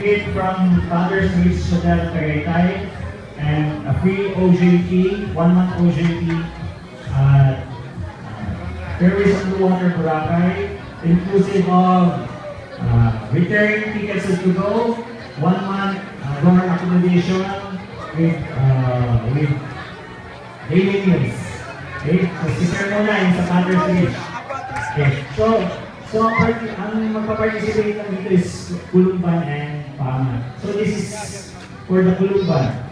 From Father's Reach Hotel Tagaytay and a free OJT, 1 month OJT, Fairways of Blue Water Boracay, inclusive of return tickets to go, 1 month dorm accommodation with daily meals. Okay, so sister muna yung sa Father's Reach. Okay, so ang magpa-participate lang dito is Kulumban and Pama. So this is for the Kulumban.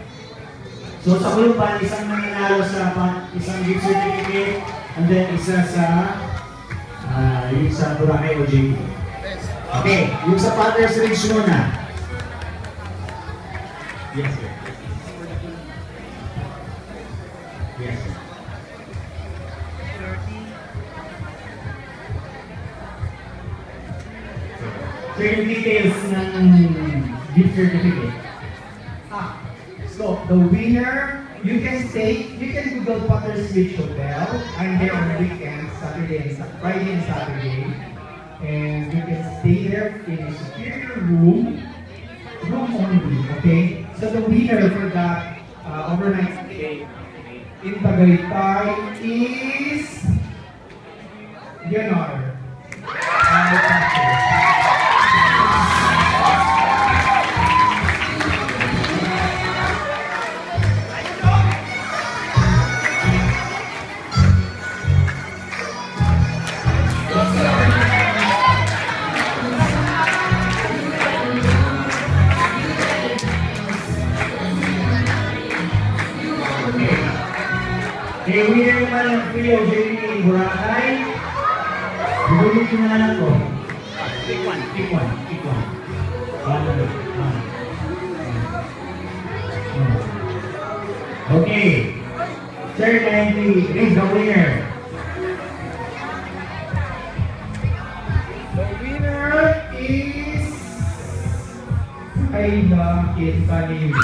So sa Kulumban, isang nananalo sa isang gift certificate and then isa sa yung sa Boracay OJT. Okay, yung sa Father's Reach muna. Yes, sir. Yes, sir. So yung details ng gift certificate. So the winner, you can Google Father's Reach Hotel. I'm there on weekends, Friday and Saturday. And you can stay there in a superior room only, okay? So the winner for that overnight stay in Tagaytay is Leonor. Okay, winner naman ng free OJT in Boracay. Bubulit ko na lang ko. Pick one. Okay. Sir, kindly raise the winner. The winner is Ayla Kintanil.